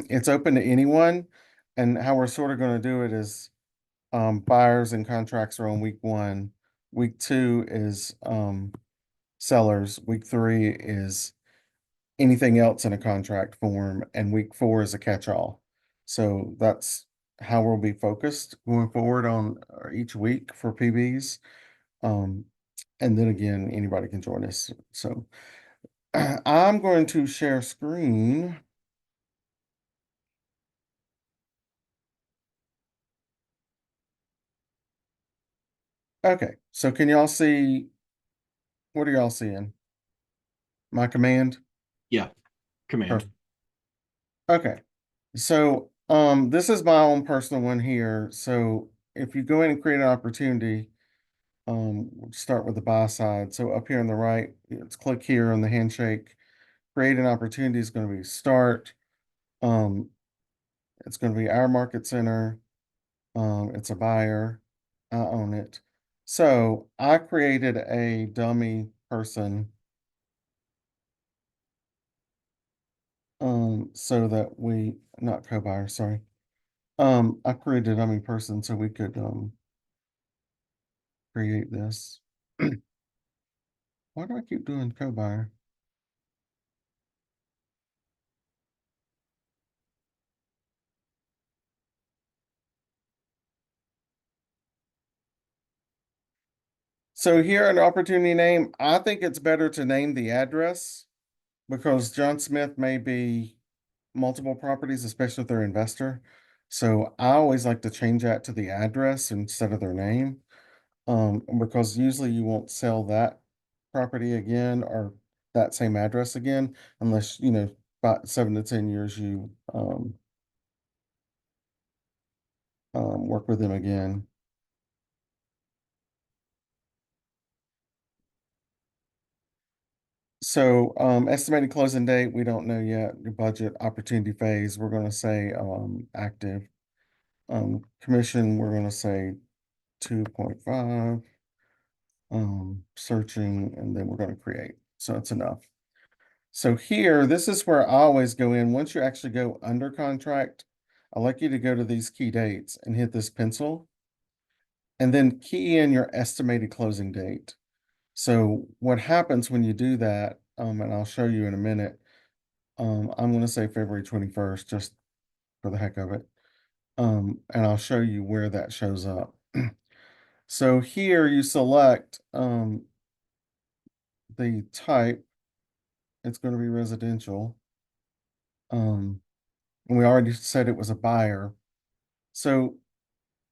It's open to anyone. And how we're sort of going to do it is buyers and contracts are on week one. Week two is sellers. Week three is anything else in a contract form. And week four is a catch-all. So that's how we'll be focused going forward on each week for PBs. Um, and then again, anybody can join us. So I'm going to share screen. Okay, so can y'all see, what are y'all seeing? My command? Yeah, command. Perfect. Okay, so this is my own personal one here. So if you go in and create an opportunity, we'll start with the buy side. So up here on the right, let's click here on the handshake. Create an opportunity is going to be start. Um, it's going to be our market center. It's a buyer. I own it. So I created a dummy person so that we not co-buyer, sorry. I created a dummy person so we could create this. Why do I keep doing co-buyer? So here an opportunity name, I think it's better to name the address because John Smith may be multiple properties, especially if they're investor. So I always like to change that to the address instead of their name. Because usually you won't sell that property again or that same address again unless, about 7 to 10 years you work with them again. So estimated closing date, we don't know yet. The budget opportunity phase, we're gonna say active. Commission, we're gonna say 2.5. Searching, and then we're gonna create. So it's enough. So here, this is where I always go in. Once you actually go under contract, I like you to go to these key dates and hit this pencil and then key in your estimated closing date. So what happens when you do that, and I'll show you in a minute, I'm going to say February 21st, just for the heck of it. And I'll show you where that shows up. So here you select the type. It's going to be residential. And we already said it was a buyer. So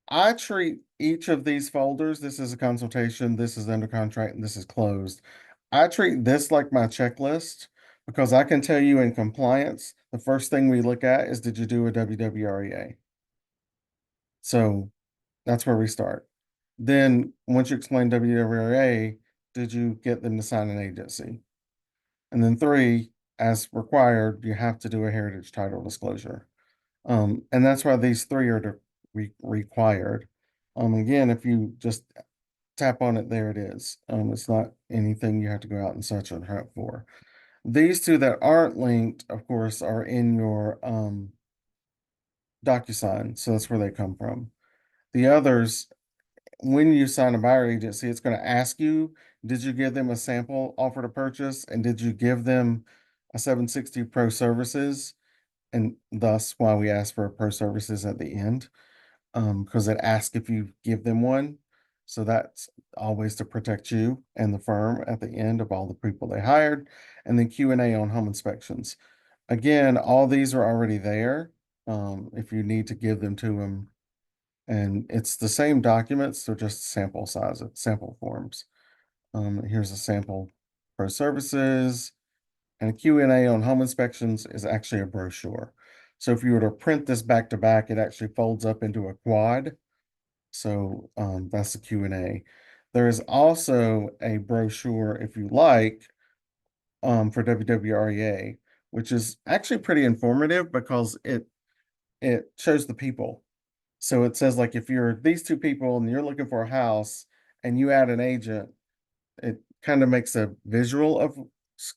I treat each of these folders, this is a consultation, this is under contract, and this is closed. I treat this like my checklist because I can tell you in compliance, the first thing we look at is did you do a WWREA? So that's where we start. Then once you explain WWRA, did you get them to sign an agency? And then three, as required, you have to do a heritage title disclosure. And that's why these three are required. Again, if you just tap on it, there it is. It's not anything you have to go out and search and hunt for. These two that aren't linked, of course, are in your DocuSign, so that's where they come from. The others, when you sign a buyer agency, it's going to ask you, did you give them a sample offer to purchase, and did you give them a 760 Pro Services? And thus why we ask for a Pro Services at the end. Because it asks if you give them one. So that's always to protect you and the firm at the end of all the people they hired. And then Q&A on home inspections. Again, all these are already there. If you need to give them to them. And it's the same documents, they're just sample size, sample forms. Here's a sample pro services. And a Q&A on home inspections is actually a brochure. So if you were to print this back to back, it actually folds up into a quad. So that's the Q&A. There is also a brochure, if you like, for WWREA, which is actually pretty informative because it shows the people. So it says like if you're these two people and you're looking for a house and you add an agent, it kind of makes a visual of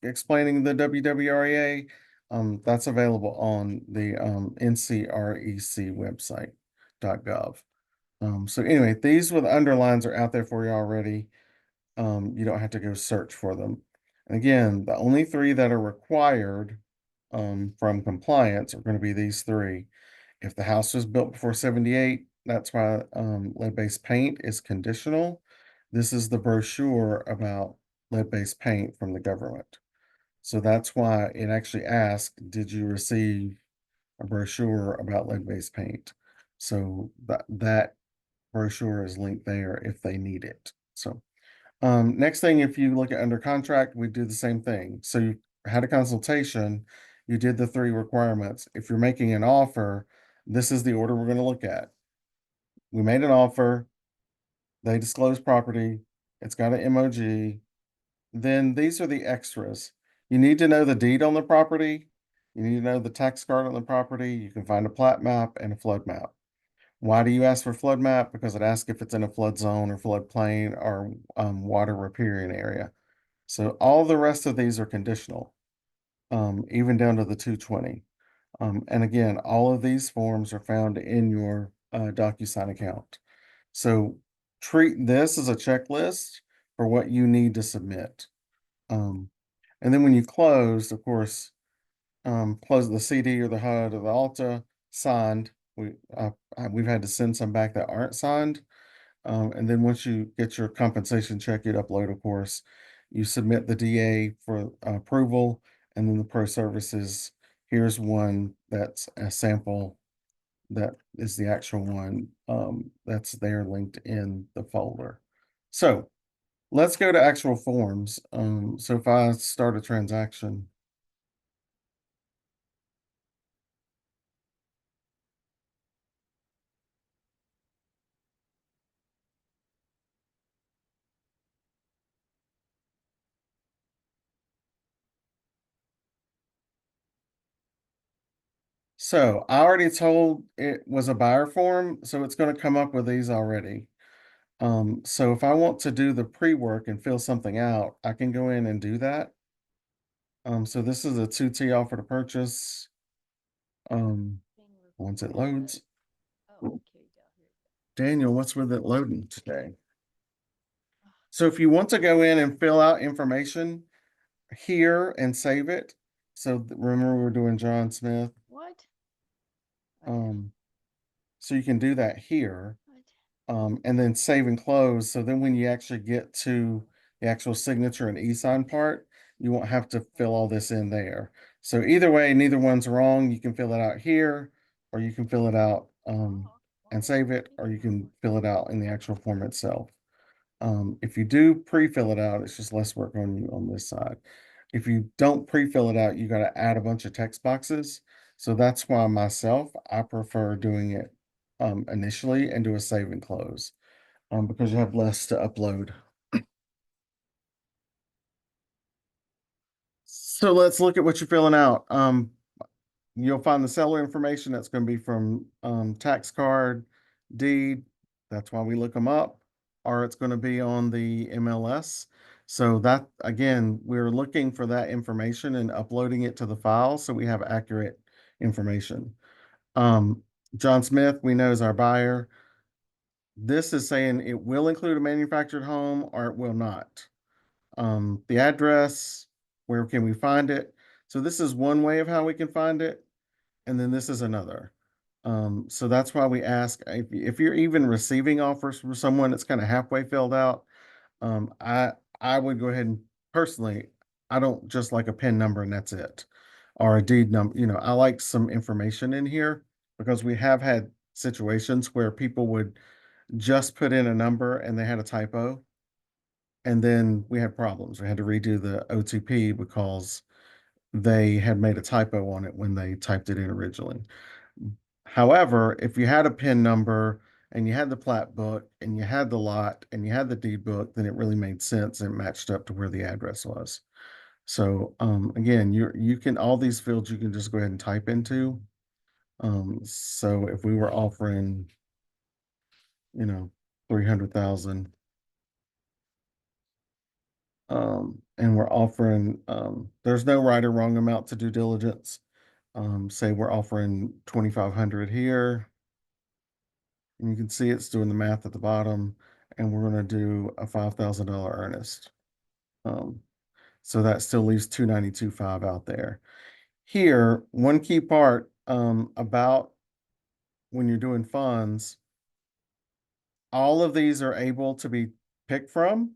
explaining the WWREA. That's available on the NCREC website.gov. So anyway, these with underlines are out there for you already. You don't have to go search for them. And again, the only three that are required from compliance are going to be these three. If the house was built before 78, that's why lead-based paint is conditional. This is the brochure about lead-based paint from the government. So that's why it actually asked, did you receive a brochure about lead-based paint? So that brochure is linked there if they need it. So next thing, if you look at under contract, we do the same thing. So you had a consultation, you did the three requirements. If you're making an offer, this is the order we're going to look at. We made an offer, they disclosed property, it's got an MOG. Then these are the extras. You need to know the deed on the property. You need to know the tax card on the property. You can find a plat map and a flood map. Why do you ask for flood map? Because it asks if it's in a flood zone or floodplain or water riparian area. So all the rest of these are conditional, even down to the 220. And again, all of these forms are found in your DocuSign account. So treat this as a checklist for what you need to submit. And then when you close, of course, close the CD or the HUD or the Alta signed. We've had to send some back that aren't signed. And then once you get your compensation check, you'd upload, of course, you submit the DA for approval, and then the pro services. Here's one that's a sample that is the actual one that's there linked in the folder. So let's go to actual forms. So if I start a transaction, so I already told it was a buyer form, so it's going to come up with these already. So if I want to do the pre-work and fill something out, I can go in and do that. So this is a 2T offer to purchase. Um, once it loads. Daniel, what's with it loading today? So if you want to go in and fill out information here and save it. So remember we were doing John Smith. What? So you can do that here. What? And then save and close. So then when you actually get to the actual signature and e-sign part, you won't have to fill all this in there. So either way, neither one's wrong. You can fill it out here, or you can fill it out and save it, or you can fill it out in the actual form itself. If you do pre-fill it out, it's just less work on you on this side. If you don't pre-fill it out, you got to add a bunch of text boxes. So that's why myself, I prefer doing it initially and do a save and close because you have less to upload. So let's look at what you're filling out. You'll find the seller information that's going to be from tax card, deed. That's why we look them up, or it's going to be on the MLS. So that again, we're looking for that information and uploading it to the file so we have accurate information. Um, John Smith, we know is our buyer. This is saying it will include a manufactured home or it will not. The address, where can we find it? So this is one way of how we can find it. And then this is another. So that's why we ask if you're even receiving offers from someone that's kind of halfway filled out. Um, I I would go ahead and personally, I don't just like a PIN number and that's it, or a deed number. I like some information in here because we have had situations where people would just put in a number and they had a typo, and then we had problems. We had to redo the OTP because they had made a typo on it when they typed it in originally. However, if you had a PIN number and you had the plat book and you had the lot and you had the deed book, then it really made sense and matched up to where the address was. So again, you can all these fields you can just go ahead and type into. So if we were offering, 300,000, and we're offering, there's no right or wrong amount to due diligence. Say we're offering 2,500 here. And you can see it's doing the math at the bottom, and we're going to do a $5,000 earnest. Um, so that still leaves 292.5 out there. Here, one key part about when you're doing funds, all of these are able to be picked from,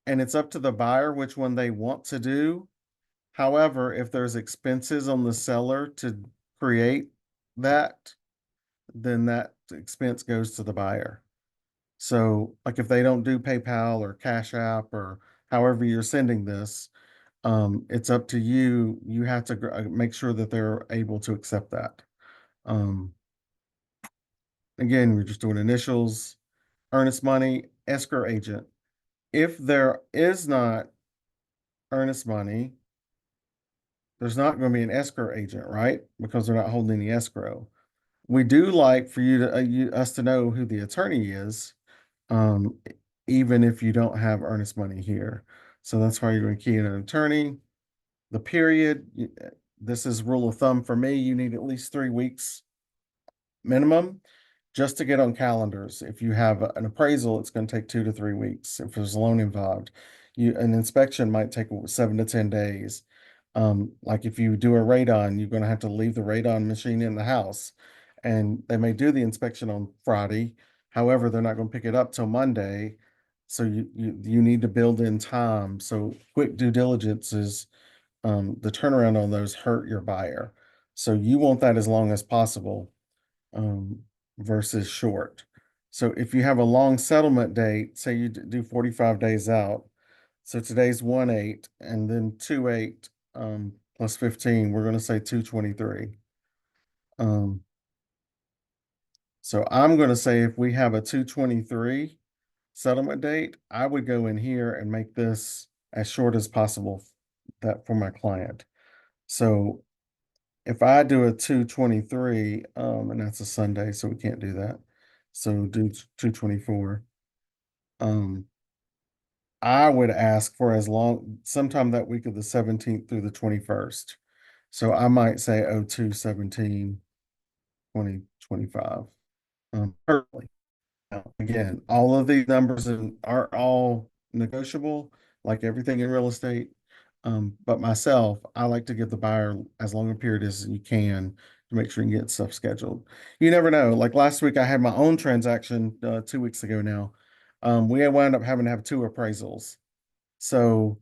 and it's up to the buyer which one they want to do. However, if there's expenses on the seller to create that, then that expense goes to the buyer. So, like if they don't do PayPal or Cash App or however you're sending this, it's up to you. You have to make sure that they're able to accept that. Um, Again, we're just doing initials, earnest money, escrow agent. If there is not earnest money, there's not going to be an escrow agent, right? Because they're not holding any escrow. We do like for you to us to know who the attorney is, um, even if you don't have earnest money here. So that's why you're going to key in an attorney. The period, this is rule of thumb for me. You need at least 3 weeks minimum just to get on calendars. If you have an appraisal, it's going to take 2 to 3 weeks. If there's a loan involved, an inspection might take 7 to 10 days. Like if you do a radon, you're going to have to leave the radon machine in the house, and they may do the inspection on Friday. However, they're not going to pick it up till Monday. So you need to build in time. So quick due diligence is the turnaround on those hurt your buyer. So you want that as long as possible um, versus short. So if you have a long settlement date, say you do 45 days out, so today's 1/8 and then 2/8 plus 15, we're going to say 223. Um, so I'm going to say if we have a 223 settlement date, I would go in here and make this as short as possible that for my client. So if I do a 223, and that's a Sunday, so we can't do that. So do 224. Um, I would ask for as long, sometime that week of the 17th through the 21st. So I might say 02/17, 2025. Personally. Now, again, all of these numbers are all negotiable, like everything in real estate. But myself, I like to give the buyer as long a period as you can to make sure you can get stuff scheduled. You never know. Like last week, I had my own transaction 2 weeks ago now. We had wound up having to have two appraisals. So,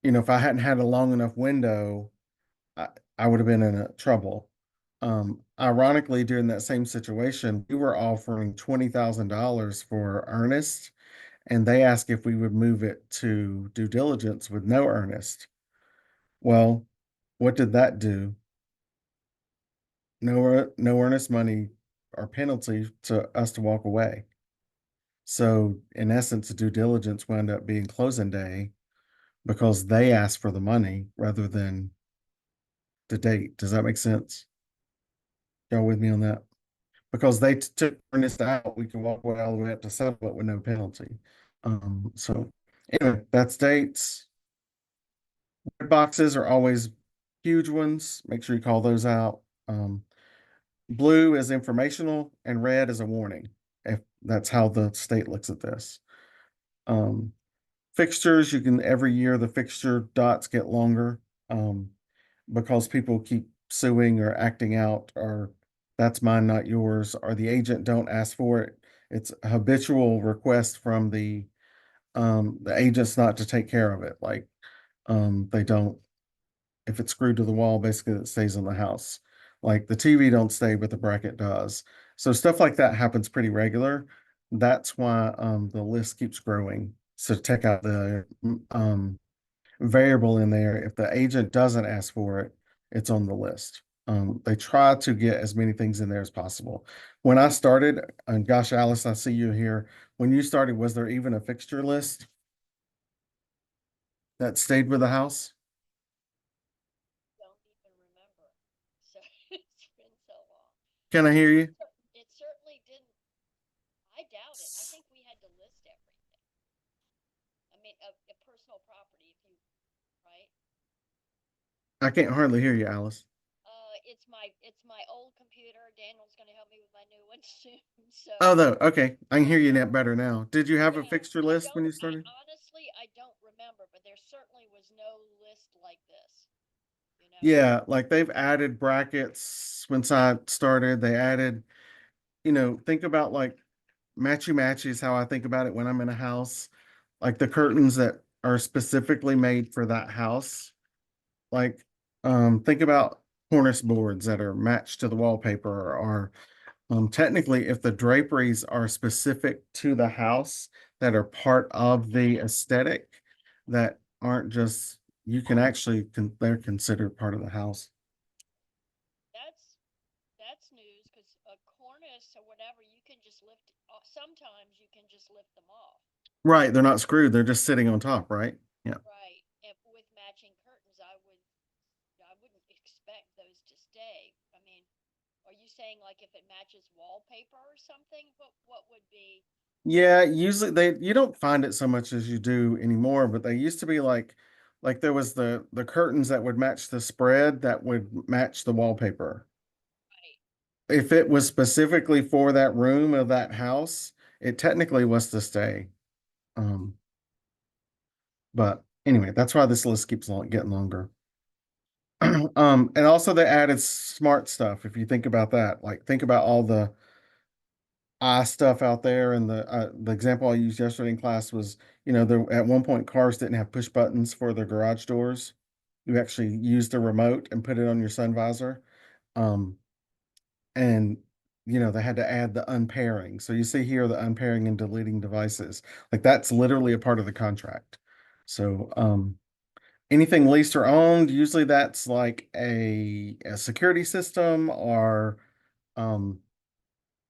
if I hadn't had a long enough window, I, I would have been in trouble. Ironically, during that same situation, we were offering $20,000 for earnest, and they asked if we would move it to due diligence with no earnest. Well, what did that do? No earnest money or penalty to us to walk away. So in essence, due diligence wound up being closing day because they asked for the money rather than the date. Does that make sense? Y'all with me on that? Because they took earnest out, we can walk away all the way up to settlement with no penalty. So anyway, that's dates. Red boxes are always huge ones. Make sure you call those out. Um, Blue is informational and red is a warning. If that's how the state looks at this. Um, Fixtures, you can every year the fixture dots get longer because people keep suing or acting out, or that's mine, not yours, or the agent don't ask for it. It's a habitual request from the agents not to take care of it. Like they don't, if it's screwed to the wall, basically it stays in the house. Like the TV don't stay, but the bracket does. So stuff like that happens pretty regular. That's why the list keeps growing. So take out the variable in there. If the agent doesn't ask for it, it's on the list. They try to get as many things in there as possible. When I started, and gosh, Alice, I see you here. When you started, was there even a fixture list that stayed with the house? Don't even remember. So it's been so long. Can I hear you? It certainly didn't. I doubt it. I think we had to list everything. I mean, a personal property, if you, right? I can't hardly hear you, Alice. computer. Daniel's going to help me with my new one soon. Oh, So, no. Okay. I can hear you net um, better now. Did you have a yeah, fixture list when you I started? honestly, I don't remember, but there certainly was no list like this, you know? Yeah, like they've added brackets once I started. They added, think about like matchy matchy is how I think about it when I'm in a house. Like the curtains that are specifically made for that house. Like, think about cornice boards that are matched to the wallpaper, or technically, if the draperies are specific to the house that are part of the aesthetic, that aren't just, you can actually, they're considered part of the house. That's that's news because a cornice or whatever, you can just lift. Sometimes you can just lift them off. Right, they're not screwed, they're just sitting on top, right? Yeah. Right. If with matching curtains, I wouldn't expect those to stay. I mean, are you saying like if it matches wallpaper or something? What would be? Yeah, usually you don't find it so much as you do anymore, but they used to be like there was the curtains that would match the spread that would match the wallpaper. Right. If it was specifically for that room of that house, it technically was to stay. Um, but anyway, that's why this list keeps getting longer. And also they added smart stuff. If you think about that, like think about all the stuff out there. And the example I used yesterday in class was, there at one point cars didn't have push buttons for their garage doors. You actually used a remote and put it on your sun visor. Um, and they had to add the unpairing. So you see here the unpairing and deleting devices. Like that's literally a part of the contract. So anything leased or owned, usually that's like a security system, or um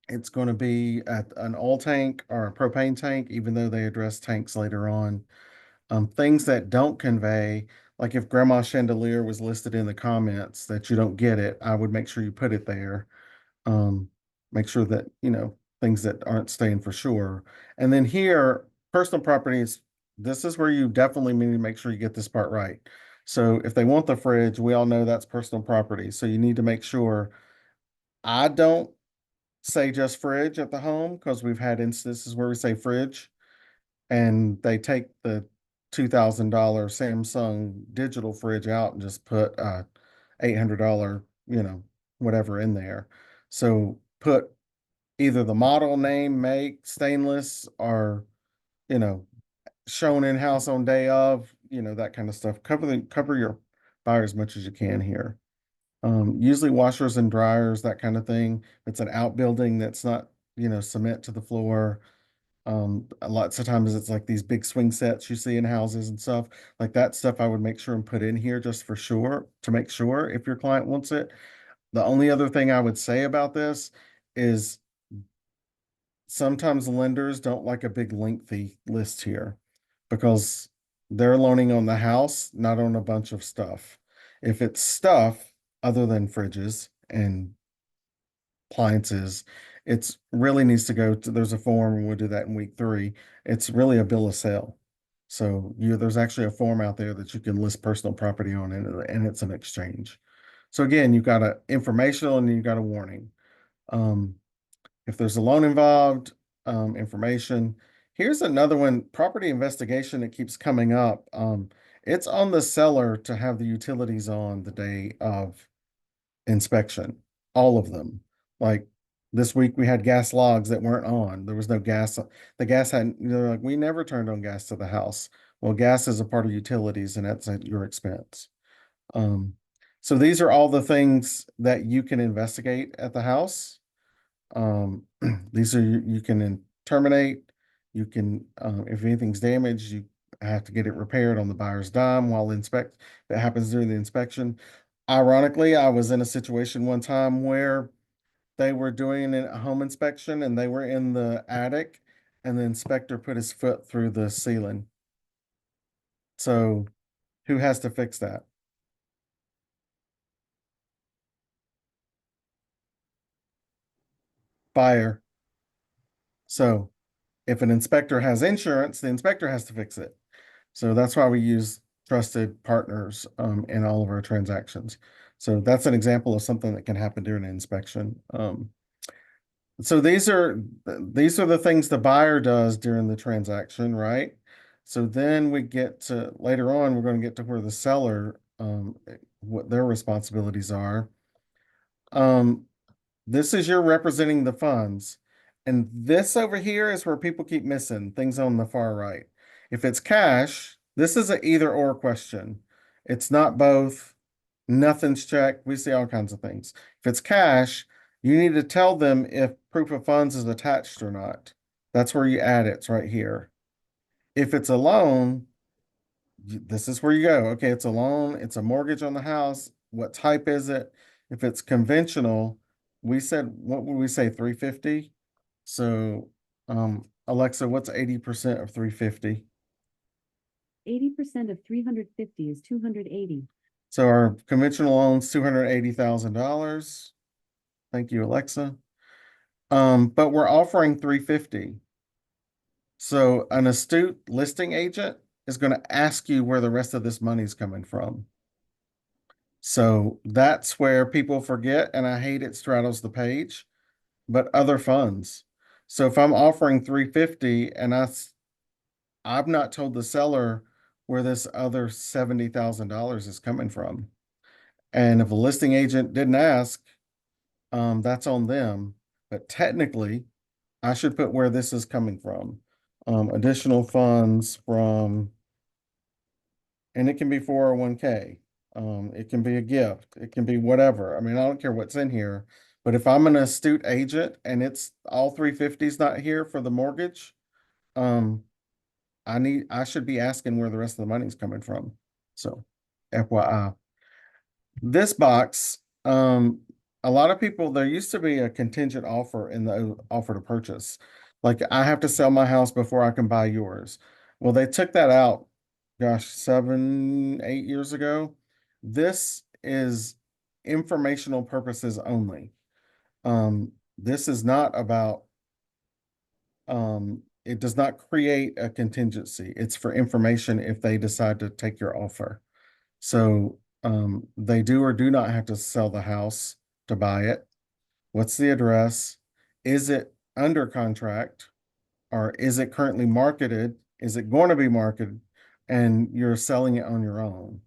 it's going to be an oil tank or a propane tank, even though they address tanks later on. Things that don't convey, like if grandma's chandelier was listed in the comments that you don't get it, I would make sure you put it there. um, Make sure that, things that aren't staying for sure. And then here, personal properties, this is where you definitely need to make sure you get this part right. So if they want the fridge, we all know that's personal property. So you need to make sure, I don't say just fridge at the home because we've had instances where we say fridge and they take the $2,000 Samsung digital fridge out and just put $800, whatever in there. So put either the model name, make, stainless, or, you know, shown in house on day of, that kind of stuff. Cover your buyer as much as you can here. Usually washers and dryers, that kind of thing. It's an outbuilding that's not, cement to the floor. Lots of times it's like these big swing sets you see in houses and stuff. Like that stuff I would make sure and put in here just for sure, to make sure if your client wants it. The only other thing I would say about this is sometimes lenders don't like a big lengthy list here because they're loaning on the house, not on a bunch of stuff. If it's stuff other than fridges and appliances, it's really needs to go to, there's a form, and we'll do that in week 3. It's really a bill of sale. So there's actually a form out there that you can list personal property on, and it's an exchange. So again, you've got a informational and you've got a warning. Um, if there's a loan involved, information. Here's another one, property investigation. It keeps coming up. It's on the seller to have the utilities on the day of inspection, all of them. Like this week, we had gas logs that weren't on. There was no gas. The gas hadn't, they're like, we never turned on gas to the house. Well, gas is a part of utilities and that's at your expense. Um, so these are all the things that you can investigate at the house. These are you can terminate. You can, if anything's damaged, you have to get it repaired on the buyer's dime while inspect. That happens during the inspection. Ironically, I was in a situation one time where they were doing a home inspection and they were in the attic, and the inspector put his foot through the ceiling. So who has to fix that? Buyer. So if an inspector has insurance, the inspector has to fix it. So that's why we use trusted partners in all of our transactions. So that's an example of something that can happen during an inspection. So these are the things the buyer does during the transaction, right? So then we get to later on, we're going to get to where the seller, what their responsibilities are. Um, this is you're representing the funds. And this over here is where people keep missing things on the far right. If it's cash, this is an either or question. It's not both. Nothing's checked. We see all kinds of things. If it's cash, you need to tell them if proof of funds is attached or not. That's where you add it. It's right here. If it's a loan, this is where you go. Okay, it's a loan, it's a mortgage on the house. What type is it? If it's conventional, we said, what would we say, 350? So, Alexa, what's 80% of 350? 80% of 350 is 280. So our conventional loan's $280,000. Thank you, Alexa. But we're offering 350. So an astute listing agent is going to ask you where the rest of this money is coming from. So that's where people forget, and I hate it straddles the page, but other funds. So if I'm offering 350 and I've not told the seller where this other $70,000 is coming from. And if a listing agent didn't ask, that's on them. But technically, I should put where this is coming from. Additional funds from, and it can be 401k. It can be a gift. It can be whatever. I mean, I don't care what's in here. But if I'm an astute agent and it's all 350's not here for the mortgage, um, I should be asking where the rest of the money's coming from. So, FYI. This box, a lot of people, there used to be a contingent offer in the offer to purchase. Like I have to sell my house before I can buy yours. Well, they took that out, gosh, 7, 8 years ago. This is informational purposes only. This is not about, it does not create a contingency. It's for information if they decide to take your offer. So they do or do not have to sell the house to buy it. What's the address? Is it under contract? Or is it currently marketed? Is it going to be marketed? And you're selling it on your own?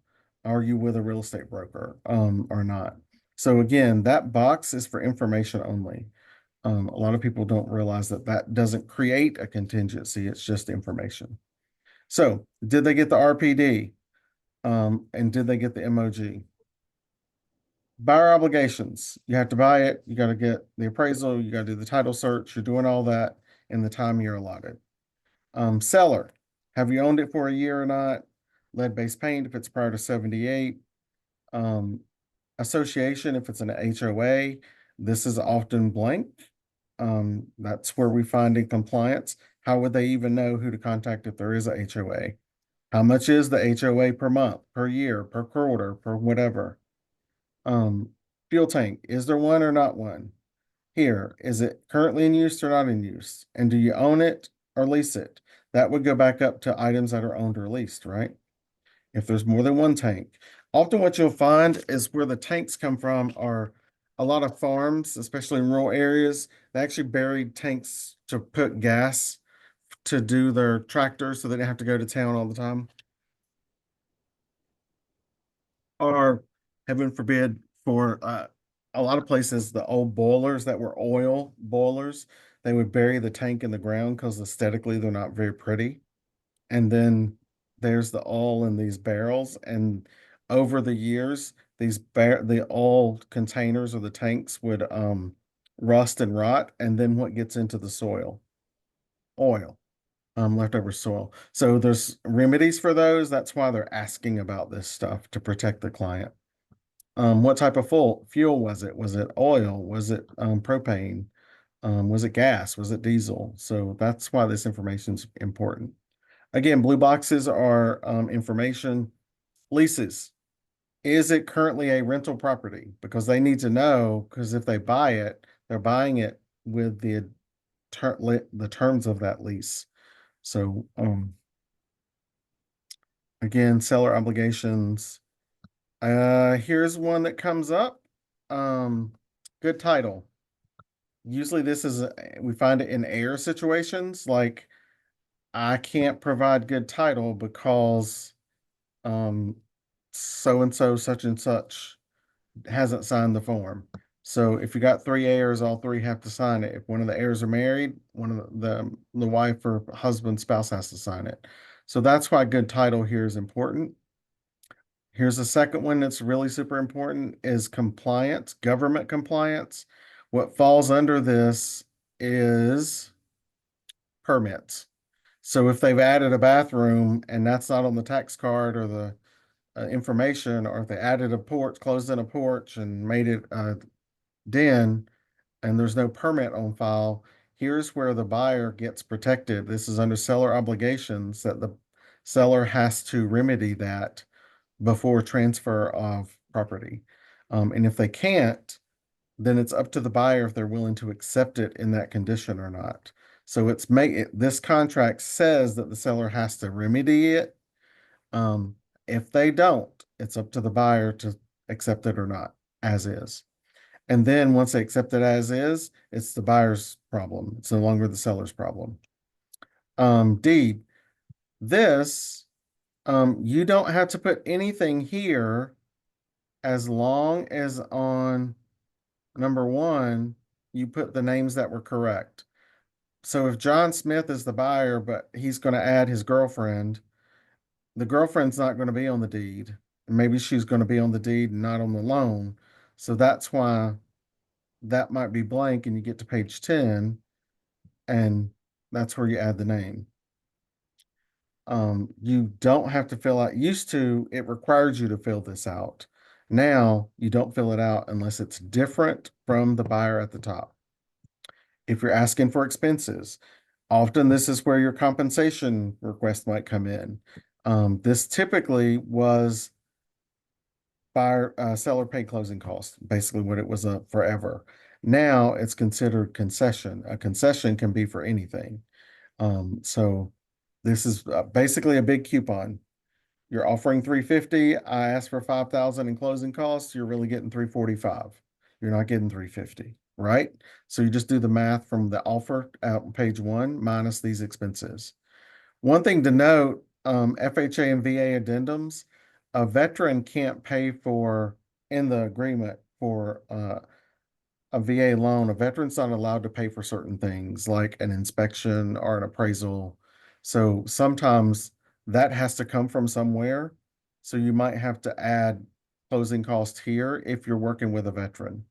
Are you with a real estate broker or not? So again, that box is for information only. A lot of people don't realize that that doesn't create a contingency. It's just information. So did they get the RPD? And did they get the MOG? Buyer obligations. You have to buy it. You got to get the appraisal. You got to do the title search. You're doing all that in the time you're allotted. Seller. Have you owned it for a year or not? Lead-based paint if it's prior to 78. Association if it's an HOA. This is often blank. That's where we find in compliance. How would they even know who to contact if there is a HOA? How much is the HOA per month, per year, per quarter, per whatever? Fuel tank, is there one or not one? Here, is it currently in use or not in use? And do you own it or lease it? That would go back up to items that are owned or leased, right? If there's more than one tank. Often what you'll find is where the tanks come from are a lot of farms, especially in rural areas. They actually buried tanks to put gas to do their tractors so they didn't have to go to town all the time. Or heaven forbid, for a lot of places, the old boilers that were oil boilers, they would bury the tank in the ground because aesthetically they're not very pretty. And then there's the oil in these barrels, and over the years, the oil containers or the tanks would rust and rot, and then what gets into the soil? Oil, leftover soil. So there's remedies for those. That's why they're asking about this stuff to protect the client. What type of fuel was it? Was it oil? Was it propane? Was it gas? Was it diesel? So that's why this information is important. Again, blue boxes are information. Leases. Is it currently a rental property? Because they need to know, because if they buy it, they're buying it with the terms of that lease. So again, seller obligations. Here's one that comes up. Good title. Usually this is, we find it in error situations, like I can't provide good title because, so and so, such and such hasn't signed the form. So if you got three heirs, all three have to sign it. If one of the heirs are married, one of the wife or husband, spouse has to sign it. So that's why good title here is important. Here's the second one that's really super important is compliance, government compliance. What falls under this is permits. So if they've added a bathroom and that's not on the tax card or the information, or if they added a porch, closed in a porch and made it a den, and there's no permit on file, here's where the buyer gets protected. This is under seller obligations that the seller has to remedy that before transfer of property. And if they can't, then it's up to the buyer if they're willing to accept it in that condition or not. So this contract says that the seller has to remedy it. If they don't, it's up to the buyer to accept it or not, as is. And then once they accept it as is, it's the buyer's problem. It's no longer the seller's problem. Deed. This, you don't have to put anything here as long as on number one, you put the names that were correct. So if John Smith is the buyer, but he's going to add his girlfriend, the girlfriend's not going to be on the deed. Maybe she's going to be on the deed and not on the loan. So that's why that might be blank and you get to page 10 and that's where you add the name. You don't have to fill out, used to, it required you to fill this out. Now you don't fill it out unless it's different from the buyer at the top. If you're asking for expenses, often this is where your compensation request might come in. This typically was buyer, seller paid closing costs, basically what it was forever. Now it's considered concession. A concession can be for anything. So this is basically a big coupon. You're offering 350. I asked for 5,000 in closing costs. You're really getting 345. You're not getting 350, right? So you just do the math from the offer out on page one minus these expenses. One thing to note, FHA and VA addendums, a veteran can't pay for in the agreement for a VA loan, a veteran's not allowed to pay for certain things like an inspection or an appraisal. So sometimes that has to come from somewhere. So you might have to add closing costs here if you're working with a veteran.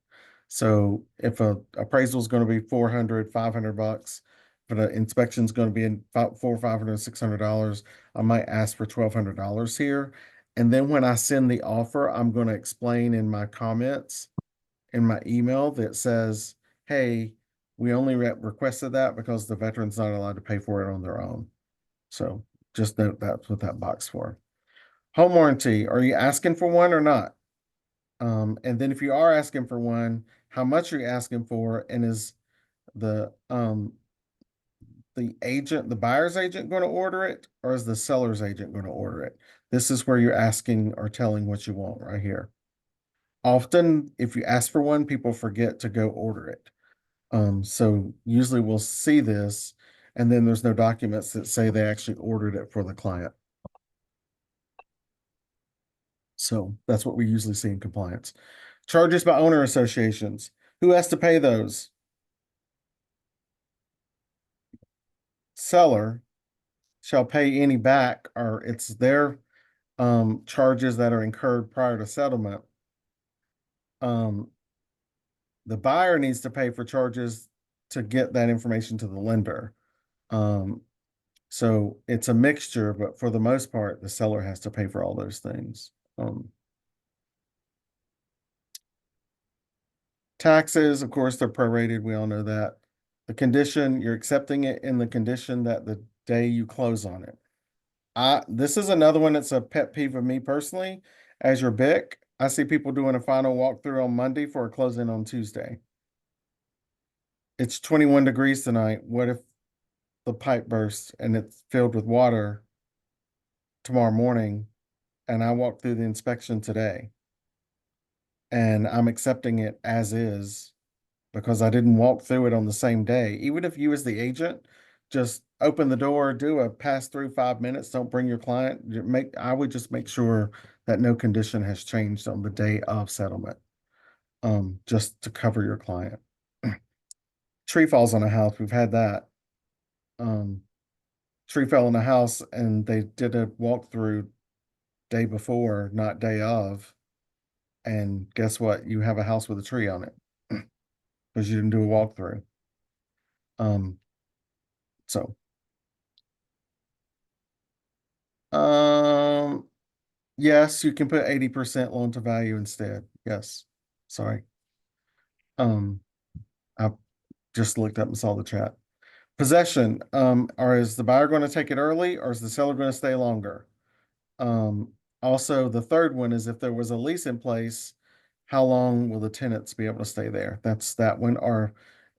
So if a appraisal is going to be 400, 500 bucks, but an inspection is going to be in about $400, 500, $600, I might ask for $1,200 here. And then when I send the offer, I'm going to explain in my comments in my email that says, hey, we only requested that because the veteran's not allowed to pay for it on their own. So just note that's what that box for. Home warranty, are you asking for one or not? And then if you are asking for one, how much are you asking for? And is the agent, the buyer's agent going to order it, or is the seller's agent going to order it? This is where you're asking or telling what you want right here. Often, if you ask for one, people forget to go order it. So usually we'll see this, and then there's no documents that say they actually ordered it for the client. So that's what we usually see in compliance. Charges by owner associations. Who has to pay those? Seller shall pay any back, or it's their charges that are incurred prior to settlement. The buyer needs to pay for charges to get that information to the lender. So it's a mixture, but for the most part, the seller has to pay for all those things. Taxes, of course, they're prorated. We all know that. The condition, you're accepting it in the condition that the day you close on it. This is another one that's a pet peeve of me personally. As your BIC, I see people doing a final walkthrough on Monday for a closing on Tuesday. It's 21 degrees tonight. What if the pipe bursts and it's filled with water tomorrow morning and I walk through the inspection today? and I'm accepting it as is because I didn't walk through it on the same day. Even if you as the agent just open the door, do a pass through 5 minutes, don't bring your client, I would just make sure that no condition has changed on the day of settlement. Just to cover your client. Tree falls on a house, we've had that. Um, tree fell in a house and they did a walkthrough day before, not day of. And guess what? You have a house with a tree on it because you didn't do a walkthrough. Um, so, um, yes, you can put 80% loan to value instead. Yes. Sorry. Um, I just looked up and saw the chat. Possession, or is the buyer going to take it early or is the seller going to stay longer? Um, Also, the third one is if there was a lease in place, how long will the tenants be able to stay there? That's that one. Or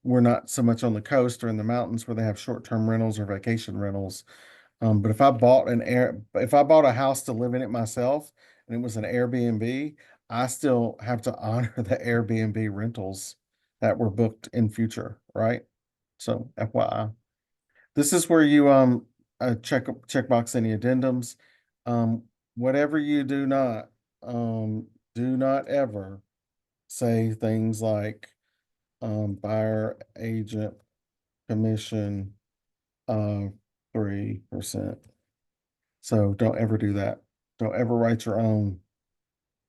we're not so much on the coast or in the mountains where they have short-term rentals or vacation rentals. But if I bought a house to live in it myself and it was an Airbnb, I still have to honor the Airbnb rentals that were booked in future, right? So FYI. This is where you checkbox any addendums. Um, Whatever you do not ever say things like buyer agent commission of 3%. So don't ever do that. Don't ever write your own.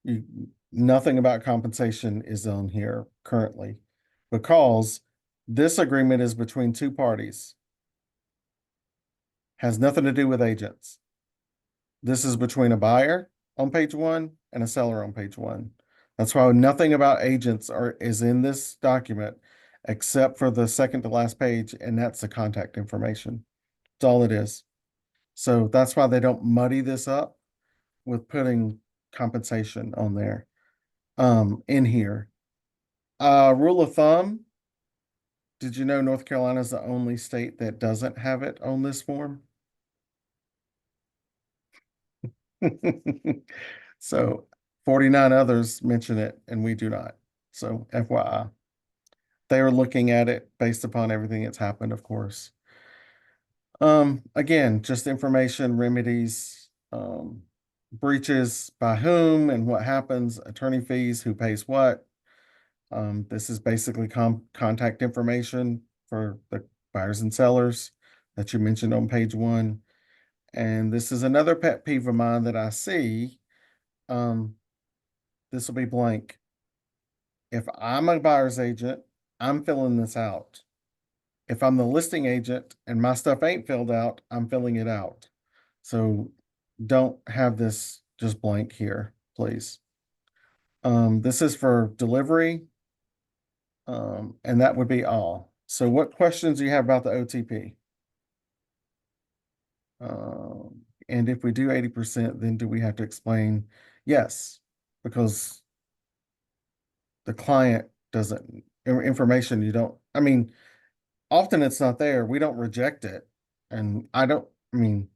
You Nothing about compensation is on here currently because this agreement is between two parties. Has nothing to do with agents. This is between a buyer on page one and a seller on page one. That's why nothing about agents is in this document except for the second to last page, and that's the contact information. That's all it is. So that's why they don't muddy this up with putting compensation on there in here. Rule of thumb, did you know North Carolina is the only state that doesn't have it on this form? So 49 others mention it and we do not. So FYI, they are looking at it based upon everything that's happened, of course. Again, just information, remedies, breaches by whom and what happens, attorney fees, who pays what. This is basically contact information for the buyers and sellers that you mentioned on page one. And this is another pet peeve of mine that I see. This will be blank. If I'm a buyer's agent, I'm filling this out. If I'm the listing agent and my stuff ain't filled out, I'm filling it out. So don't have this just blank here, please. This is for delivery. And that would be all. So what questions do you have about the OTP? And if we do 80%, then do we have to explain? Yes, because the client doesn't, information you don't, I mean, often it's not there. We don't reject it. And I mean,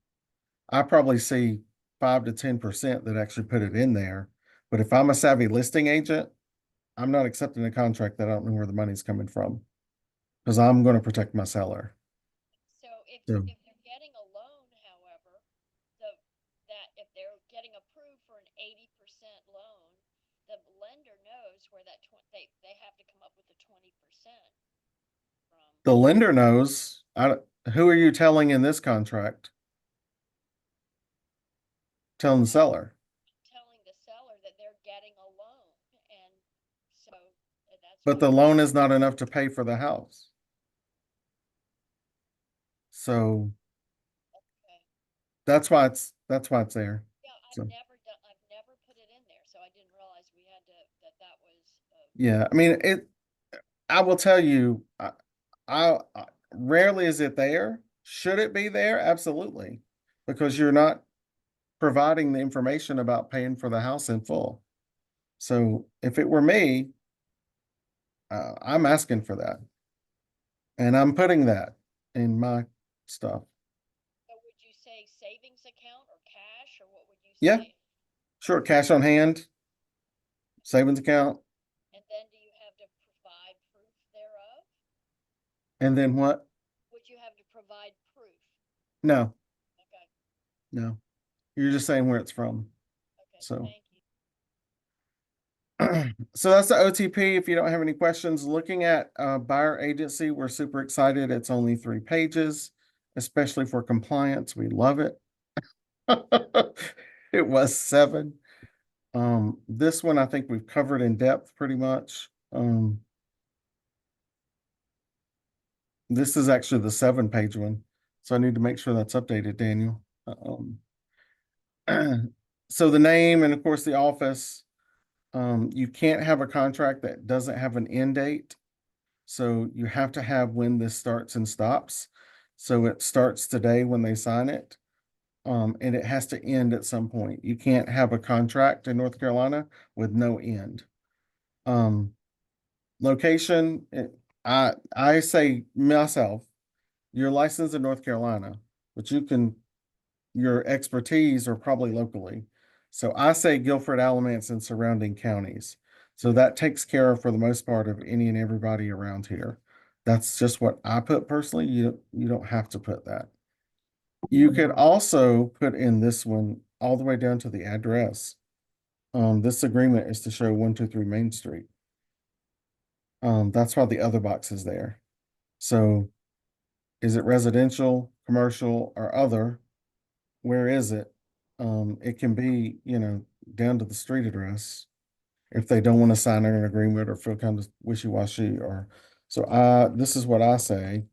I probably see 5 to 10% that actually put it in there. But if I'm a savvy listing agent, I'm not accepting a contract that I don't know where the money's coming from because I'm going to protect my seller. So So if they're getting a loan, however, the that if they're getting approved for an 80% loan, the lender knows where that they have to come up with the 20% from. the lender knows. Who are you telling in this contract? Telling the seller. Telling the seller that they're getting a loan, and so that's But why the loan is not enough to pay for the house. So okay. that's why it's there. Yeah, So I've never put it in there, so I didn't realize we had to that was yeah, I mean I will tell you, I rarely is it there. Should it be there? Absolutely, because you're not providing the information about paying for the house in full. So if it were me, I'm asking for that, and I'm putting that in my stuff. so would you say savings account or cash, or what would you Yeah, say? sure. Cash on hand, savings account, And then do you have to provide proof thereof? and then what? Would you have to provide proof? No, Okay, no. You're just saying where it's from. okay, So, thank you. so that's the OTP. If you don't have any questions, looking at buyer agency, we're super excited. It's only 3 pages, especially for compliance. We love it. It was 7. This one I think we've covered in depth pretty much. This is actually the 7-page one, so I need to make sure that's updated, Daniel. So the name and of course the office. You can't have a contract that doesn't have an end date. So you have to have when this starts and stops. So it starts today when they sign it. And it has to end at some point. You can't have a contract in North Carolina with no end. Location, I say myself, you're licensed in North Carolina, but your expertise are probably locally. So I say Guilford, Alamance, and surrounding counties. So that takes care of, for the most part, of any and everybody around here. That's just what I put personally. You don't have to put that. You could also put in this one all the way down to the address. This agreement is to show 123 Main Street. That's why the other box is there. So is it residential, commercial, or other? Where is it? It can be, down to the street address if they don't want to sign an agreement or feel kind of wishy-washy or so this is what I say.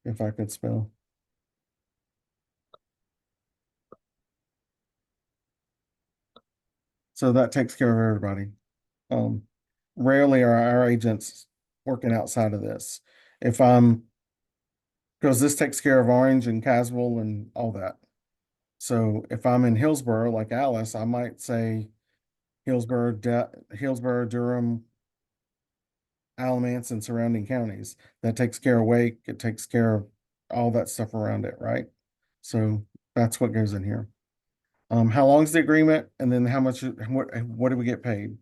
If I could spell. So that takes care of everybody. Um, Rarely are our agents working outside of this. If I'm because this takes care of Orange and Caswell and all that. So if I'm in Hillsborough, like Alice, I might say Hillsborough, Durham, Alamance, and surrounding counties. That takes care of Wake. It takes care of all that stuff around it, right? So that's what goes in here. How long's the agreement, and then how much? What do we get paid?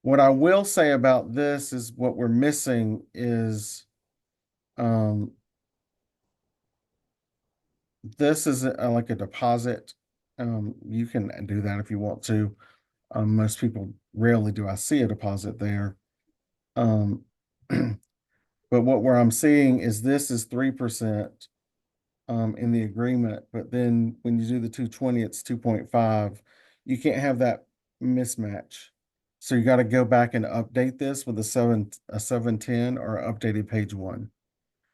What I will say about this is what we're missing is, this is like a deposit. You can do that if you want to. Most people rarely do I see a deposit there. Um, but where I'm seeing is this is 3% in the agreement, but then when you do the 220, it's 2.5. You can't have that mismatch. So you got to go back and update this with a 710 or updated page 1.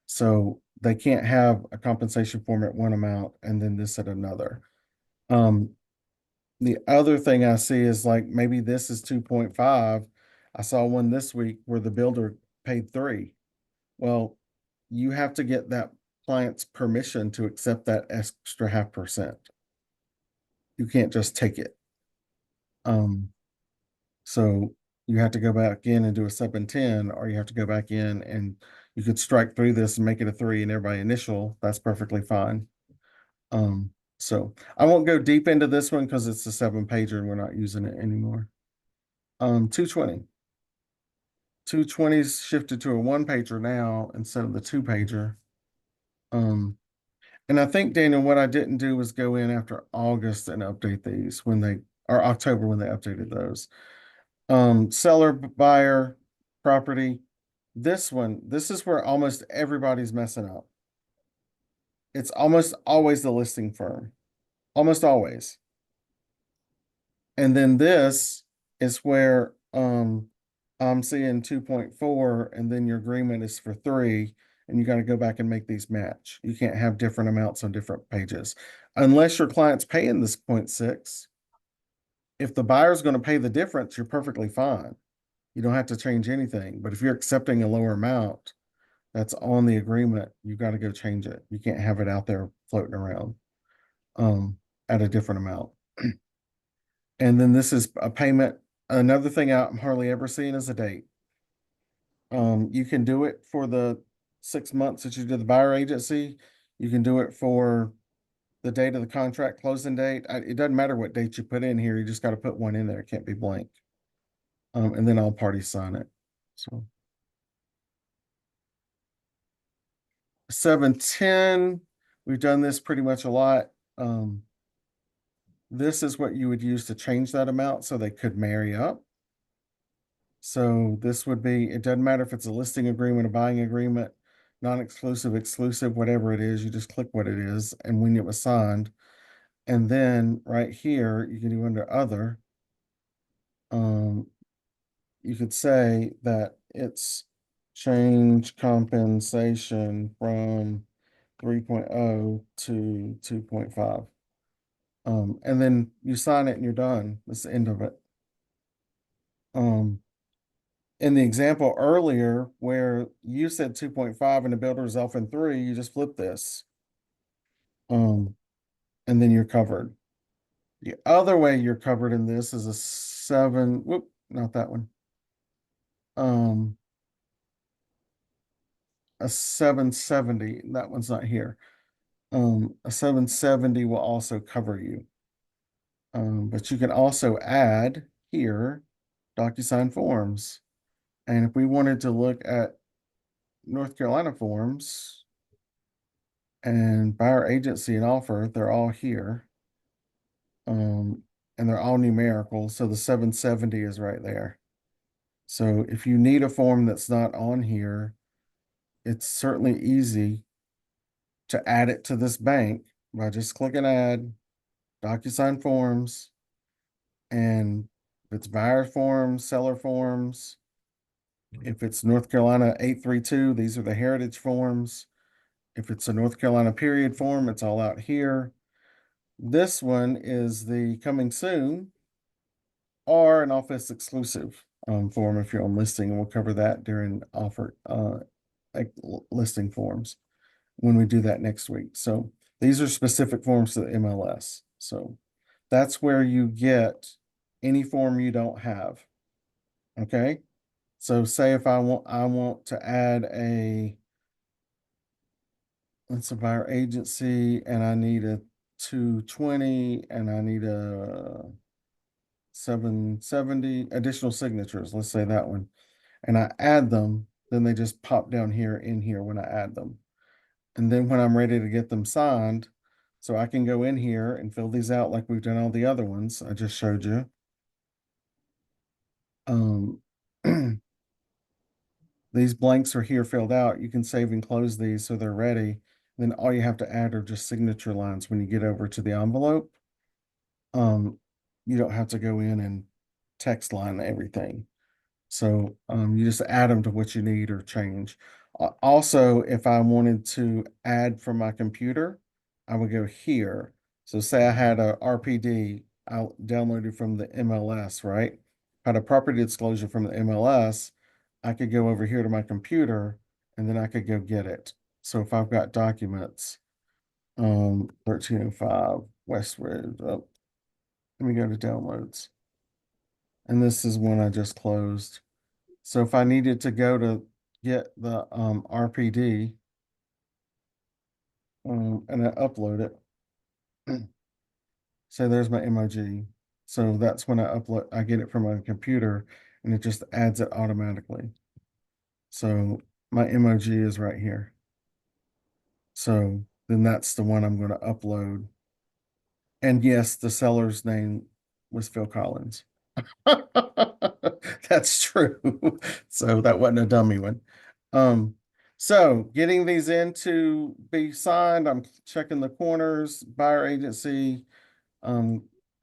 So they can't have a compensation form at one amount and then this at another. The other thing I see is like maybe this is 2.5. I saw one this week where the builder paid 3. Well, you have to get that client's permission to accept that extra 0.5%. You can't just take it. So you have to go back in and do a 710, or you have to go back in and you could strike through this and make it a 3 and everybody initial. That's perfectly fine. So I won't go deep into this one because it's a 7-pager and we're not using it anymore. 220. 220's shifted to a 1-pager now instead of the 2-pager. And I think, Daniel, what I didn't do was go in after August and update these or October when they updated those. Seller, buyer, property. This is where almost everybody's messing up. It's almost always the listing firm. Almost always. And then this is where I'm seeing 2.4 and then your agreement is for 3 and you got to go back and make these match. You can't have different amounts on different pages unless your client's paying this 0.6. If the buyer's going to pay the difference, you're perfectly fine. You don't have to change anything. But if you're accepting a lower amount that's on the agreement, you got to go change it. You can't have it out there floating around at a different amount. And then this is a payment. Another thing I'm hardly ever seeing is a date. You can do it for the 6 months that you did the buyer agency. You can do it for the date of the contract closing date. It doesn't matter what date you put in here. You just got to put one in there. It can't be blank. And then all parties sign it. So 710, we've done this pretty much a lot. This is what you would use to change that amount so they could marry up. So this would be, it doesn't matter if it's a listing agreement, a buying agreement, non-exclusive, exclusive, whatever it is, you just click what it is and when it was signed. And then right here, you can do under other. You could say that it's change compensation from 3.0 to 2.5. And then you sign it and you're done. That's the end of it. In the example earlier where you said 2.5 and the builder is off in 3, you just flip this. And then you're covered. The other way you're covered in this is a 7, whoop, not that one. A 770, that one's not here. A 770 will also cover you. But you can also add here DocuSign forms. And if we wanted to look at North Carolina forms and buyer agency and offer, they're all here. And they're all numerical. So the 770 is right there. So if you need a form that's not on here, it's certainly easy to add it to this bank by just clicking add, DocuSign forms, and if it's buyer forms, seller forms, if it's North Carolina 832, these are the heritage forms. If it's a North Carolina period form, it's all out here. This one is the coming soon or an office exclusive form if you're on listing, and we'll cover that during offer listing forms when we do that next week. So these are specific forms to the MLS. So that's where you get any form you don't have. Okay. So say if I want to add let's a buyer agency and I need a 220 and I need a 770 additional signatures. Let's say that one. And I add them, then they just pop down here in here when I add them. And then when I'm ready to get them signed, so I can go in here and fill these out like we've done all the other ones I just showed you. These blanks are here filled out. You can save and close these so they're ready. Then all you have to add are just signature lines when you get over to the envelope. You don't have to go in and text line everything. So you just add them to what you need or change. Also, if I wanted to add from my computer, I would go here. So say I had a RPD I downloaded from the MLS, right? Had a property disclosure from the MLS, I could go over here to my computer and then I could go get it. So if I've got documents, 1305 Westwood, oh, let me go to downloads. And this is one I just closed. So if I needed to go to get the RPD and I upload it, so there's my emoji. So that's when I get it from my computer and it just adds it automatically. So my emoji is right here. So then that's the one I'm going to upload. And yes, the seller's name was Phil Collins. That's true. So that wasn't a dummy one. So getting these in to be signed, I'm checking the corners, buyer agency.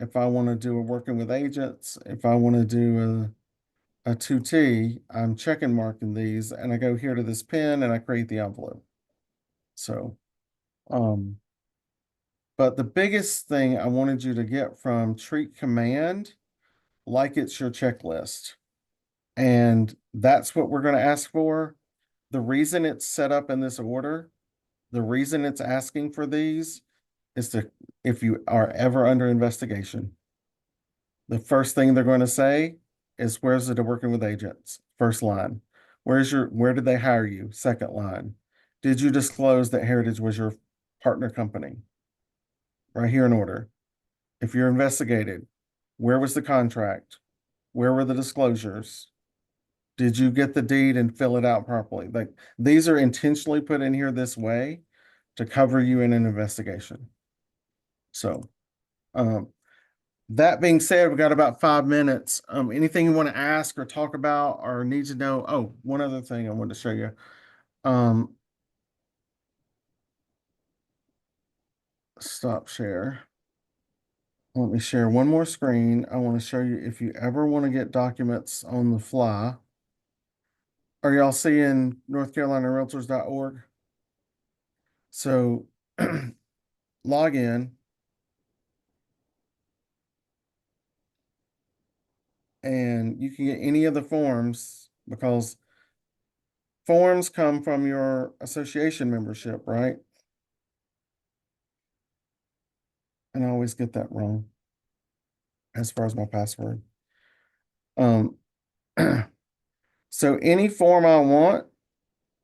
If I want to do a working with agents, if I want to do a 2T, I'm checking marking these and I go here to this pen and I create the envelope. So, but the biggest thing I wanted you to get from treat command like it's your checklist. And that's what we're going to ask for. The reason it's set up in this order, the reason it's asking for these is to, if you are ever under investigation, the first thing they're going to say is, where's it working with agents? First line. Where did they hire you? Second line. Did you disclose that Heritage was your partner company? right here in order. If you're investigated, where was the contract? Where were the disclosures? Did you get the deed and fill it out properly? Like, these are intentionally put in here this way to cover you in an investigation. So, that being said, we've got about 5 minutes. Anything you want to ask or talk about or need to know? Oh, one other thing I wanted to show you. Um, Stop share. Let me share one more screen. I want to show you if you ever want to get documents on the fly. Are y'all seeing NorthCarolinaRealtors.org? So log in and you can get any of the forms because forms come from your association membership, right? And I always get that wrong as far as my password. Um, so any form I want,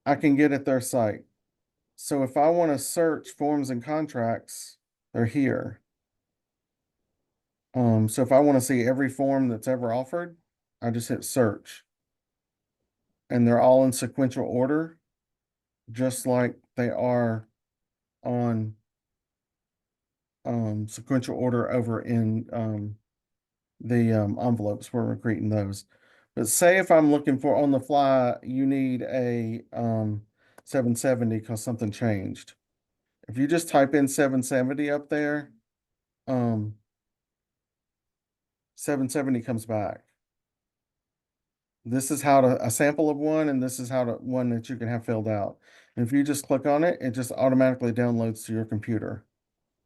I can get at their site. So if I want to search forms and contracts, they're here. So if I want to see every form that's ever offered, I just hit search. And they're all in sequential order, just like they are on sequential order over in the envelopes where we're creating those. But say if I'm looking for on the fly, you need a 770 because something changed. If you just type in 770 up there, um 770 comes back. This is how to a sample of one, and this is how to one that you can have filled out. And if you just click on it, it just automatically downloads to your computer.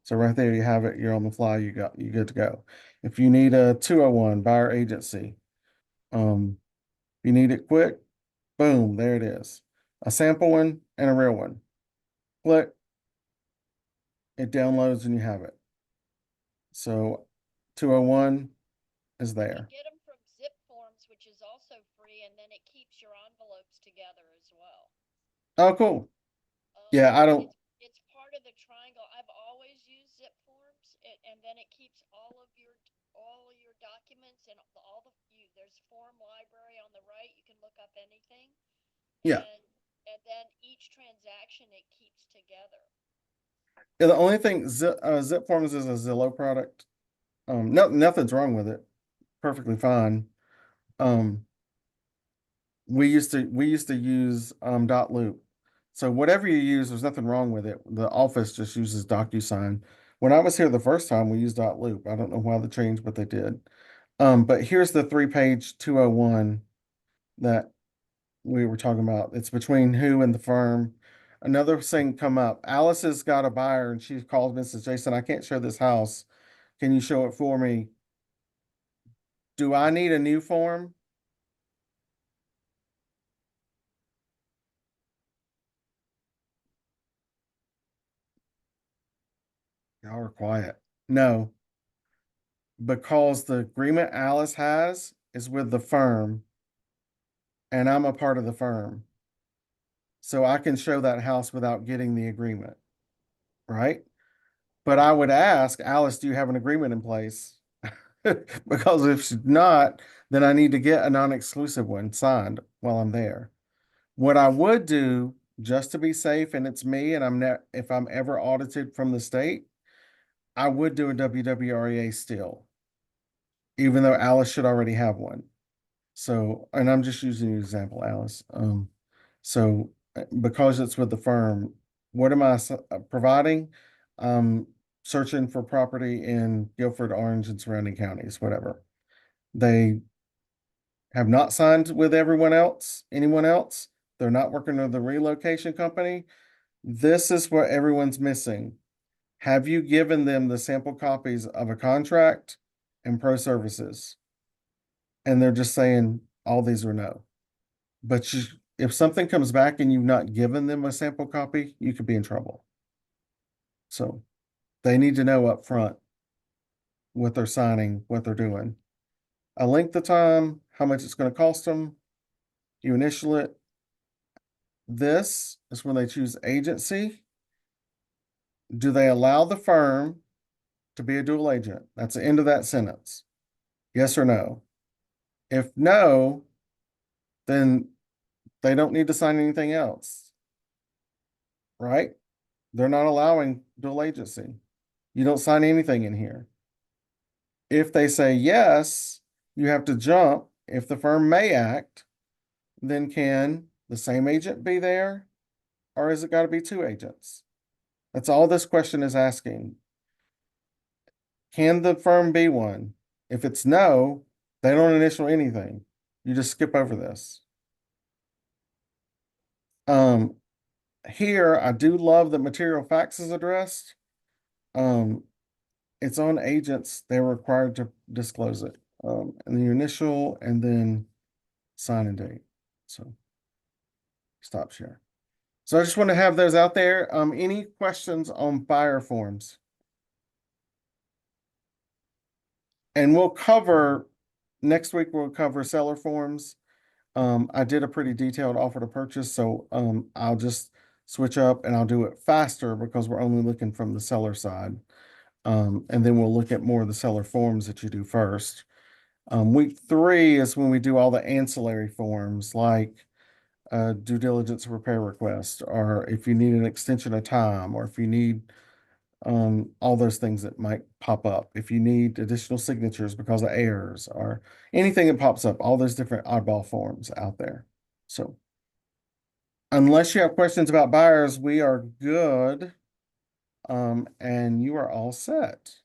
So right there you have it, you're on the fly, you good to go. If you need a 201 buyer agency, you need it quick, boom, there it is. A sample one and a real one. Click, it downloads and you have it. So 201 is You there. get them from Zip Forms, which is also free, and then it keeps your envelopes together as well. Oh, cool. Yeah, I don't, It's part of the triangle. I've always used Zip Forms, and then it keeps all your documents and all the you. There's form library on the right. You can look up anything, yeah. and then each transaction it keeps together. Yeah, the only thing Zip Forms is a Zillow product. No, nothing's wrong with it. Perfectly fine. Um, we used to use dot loop. So whatever you use, there's nothing wrong with it. The office just uses DocuSign. When I was here the first time, we used dot loop. I don't know why they changed, but they did. But here's the 3-page 201 that we were talking about. It's between who and the firm. Another thing come up. Alice has got a buyer and she calls me and says, Jason, I can't show this house. Can you show it for me? Do I need a new form? Y'all are quiet. No, because the agreement Alice has is with the firm and I'm a part of the firm. So I can show that house without getting the agreement, right? But I would ask Alice, do you have an agreement in place? Because if she's not, then I need to get a non-exclusive one signed while I'm there. What I would do, just to be safe, and it's me, and if I'm ever audited from the state, I would do a WWREA still, even though Alice should already have one. So, and I'm just using an example, Alice. So because it's with the firm, what am I providing? Searching for property in Guilford, Orange, and surrounding counties, whatever. They have not signed with anyone else. They're not working with the relocation company. This is what everyone's missing. Have you given them the sample copies of a contract and pro services? And they're just saying all these are no. But if something comes back and you've not given them a sample copy, you could be in trouble. So they need to know up front what they're signing, what they're doing. A length of time, how much it's going to cost them. You initial it. This is when they choose agency. Do they allow the firm to be a dual agent? That's the end of that sentence. Yes or no? If no, then they don't need to sign anything else, right? They're not allowing dual agency. You don't sign anything in here. If they say yes, you have to jump. If the firm may act, then can the same agent be there? Or has it got to be two agents? That's all this question is asking. Can the firm be one? If it's no, they don't initial anything. You just skip over this. Um, Here, I do love that material facts is addressed. Um, it's on agents. They're required to disclose it. And the initial and then sign and date. So stop share. So I just want to have those out there. Any questions on buyer forms? And we'll cover next week, we'll cover seller forms. I did a pretty detailed offer to purchase, so I'll just switch up and I'll do it faster because we're only looking from the seller side. And then we'll look at more of the seller forms that you do first. Week 3 is when we do all the ancillary forms like due diligence repair request, or if you need an extension of time, or if you need all those things that might pop up. If you need additional signatures because of errors or anything that pops up, all those different oddball forms out there. So unless you have questions about buyers, we are good. And you are all set.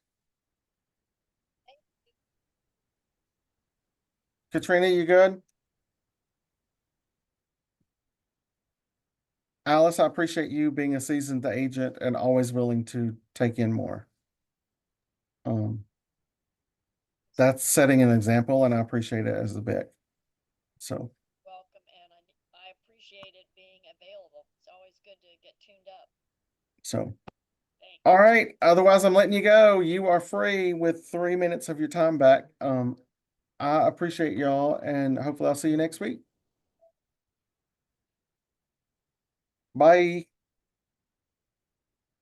Katrina, you good? Alice, I appreciate you being a seasoned agent and always willing to take in more. That's setting an example, and I appreciate it as a bit. So, Welcome, and I appreciated being available. It's always good to get tuned up. so. Thanks. All right. Otherwise, I'm letting you go. You are free with 3 minutes of your time back. I appreciate y'all, and hopefully I'll see you next week. Bye.